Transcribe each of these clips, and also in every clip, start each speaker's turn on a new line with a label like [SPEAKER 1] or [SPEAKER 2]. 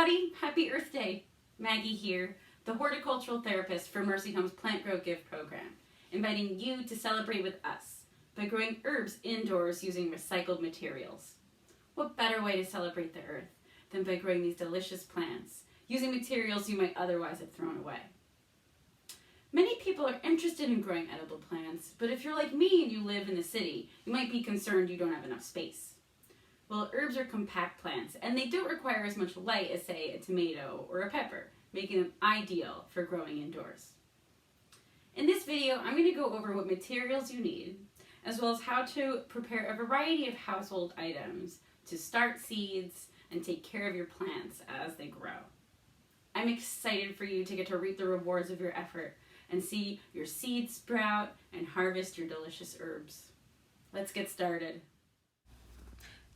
[SPEAKER 1] everybody! Happy Earth Day! Maggie here, the horticultural therapist for Mercy Home's Plant Grow Give program, inviting you to celebrate with us by growing herbs indoors using recycled materials. What better way to celebrate the earth than by growing these delicious plants using materials you might otherwise have thrown away? Many people are interested in growing edible plants, but if you're like me and you live in the city, you might be concerned you don't have enough space. Well, herbs are compact plants, and they don't require as much light as, say, a tomato or a pepper, making them ideal for growing indoors. In this video, I'm going to go over what materials you need, as well as how to prepare a variety of household items to start seeds and take care of your plants as they grow. I'm excited for you to get to reap the rewards of your effort and see your seeds sprout and harvest your delicious herbs. Let's get started.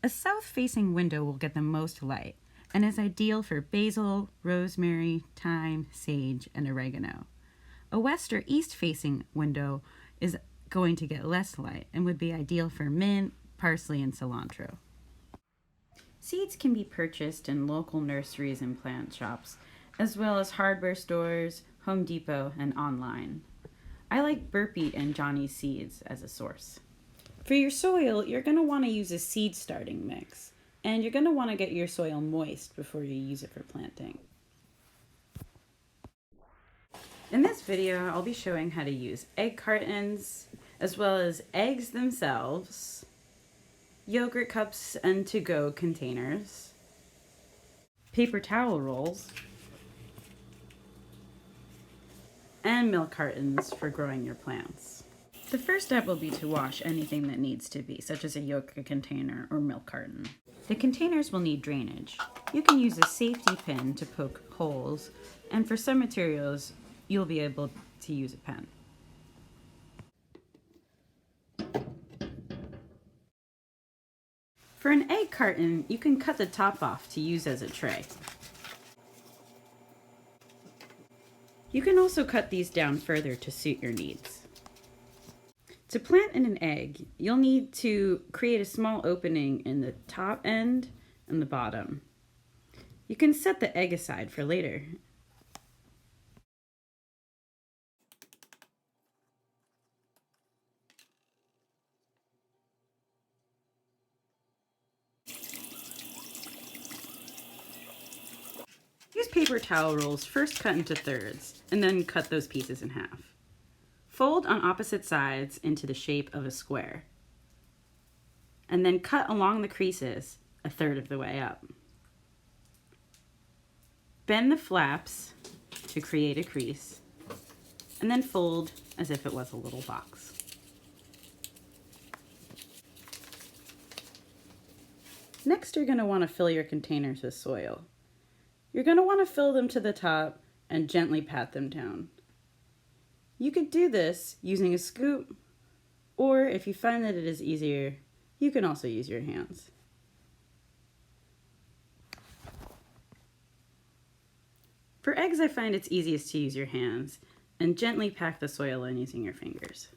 [SPEAKER 2] A south-facing window will get the most light and is ideal for basil, rosemary, thyme, sage, and oregano. A west or east-facing window is going to get less light and would be ideal for mint, parsley, and cilantro. Seeds can be purchased in local nurseries and plant shops, as well as hardware stores, Home Depot, and online. I like Burpeat and Johnny's seeds as a source. For your soil, you're going to want to use a seed starting mix, and you're going to want to get your soil moist before you use it for planting. In this video, I'll be showing how to use egg cartons, as well as eggs themselves, yogurt cups and to-go containers, paper towel rolls, and milk cartons for growing your plants. The first step will be to wash anything that needs to be, such as a yogurt container or milk carton. The containers will need drainage. You can use a safety pin to poke holes, and for some materials, you'll be able to use a pen. For an egg carton, you can cut the top off to use as a tray. You can also cut these down further to suit your needs. To plant in an egg, you'll need to create a small opening in the top end and the bottom. You can set the egg aside for later. Use paper towel rolls first cut into thirds, and then cut those pieces in half. Fold on opposite sides into the shape of a square, and then cut along the creases a third of the way up. Bend the flaps to create a crease, and then fold as if it was a little box. Next, you're going to want to fill your containers with soil. You're going to want to fill them to the top and gently pat them down. You could do this using a scoop, or if you find that it is easier, you can also use your hands. For eggs, I find it's easiest to use your hands and gently pack the soil in using your fingers.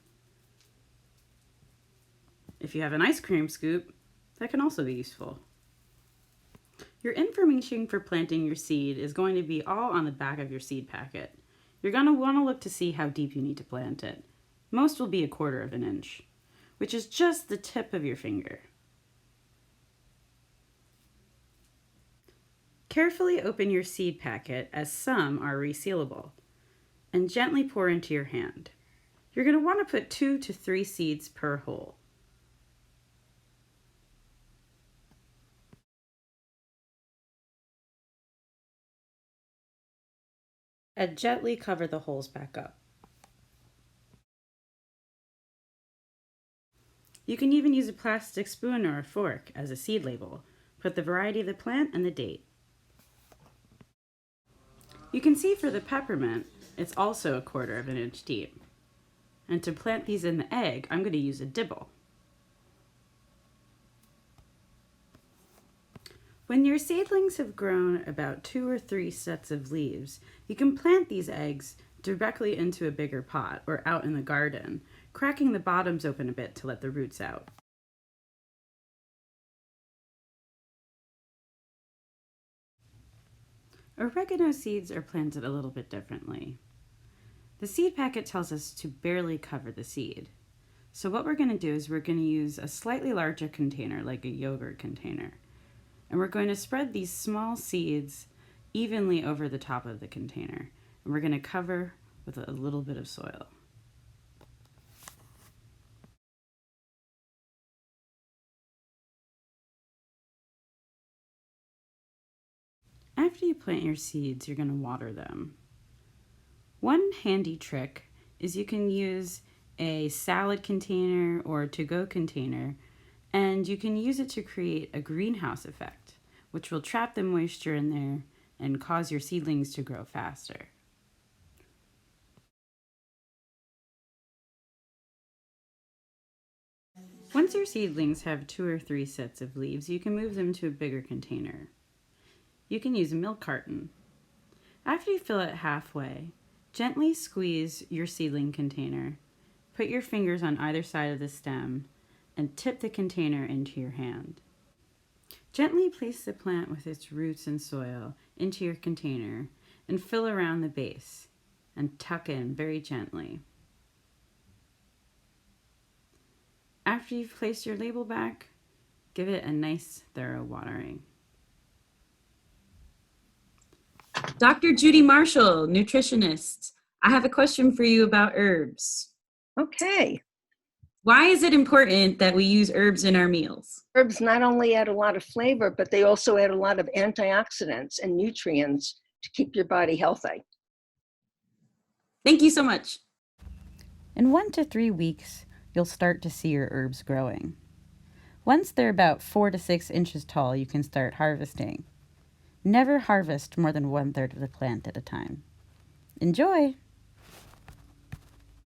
[SPEAKER 2] If you have an ice cream scoop, that can also be useful. Your information for planting your seed is going to be all on the back of your seed packet. You're going to want to look to see how deep you need to plant it. Most will be 1/4 inch, which is just the tip of your finger. Carefully open your seed packet, as some are resealable, and gently pour into your hand. You're going to want to put 2 to 3 seeds per hole. And gently cover the holes back up. You can even use a plastic spoon or a fork as a seed label. Put the variety of the plant and the date. You can see for the peppermint, it's also 1/4 inch deep. And to plant these in the egg, I'm going to use a dibble. When your seedlings have grown about 2 or 3 sets of leaves, you can plant these eggs directly into a bigger pot or out in the garden, cracking the bottoms open a bit to let the roots out. Oregano seeds are planted a little bit differently. The seed packet tells us to barely cover the seed. So what we're going to do is we're going to use a slightly larger container, like a yogurt container. And we're going to spread these small seeds evenly over the top of the container. And we're going to cover with a little bit of soil. After you plant your seeds, you're going to water them. One handy trick is you can use a salad container or a to-go container, and you can use it to create a greenhouse effect, which will trap the moisture in there and cause your seedlings to grow faster. Once your seedlings have 2 or 3 sets of leaves, you can move them to a bigger container. You can use a milk carton. After you fill it halfway, gently squeeze your seedling container. Put your fingers on either side of the stem and tip the container into your hand. Gently place the plant with its roots and soil into your container and fill around the base and tuck in very gently. After you've placed your label back, give it a nice, thorough watering. Dr. Judy Marshall, nutritionist. I have a question for you about herbs.
[SPEAKER 3] Okay.
[SPEAKER 2] Why is it important that we use herbs in our meals?
[SPEAKER 3] Herbs not only add a lot of flavor, but they also add a lot of antioxidants and nutrients to keep your body healthy.
[SPEAKER 2] Thank you so much. In 1 to 3 weeks, you'll start to see your herbs growing. Once they're about 4 to 6 inches tall, you can start harvesting. Never harvest more than 1/3 of the plant at a time. Enjoy!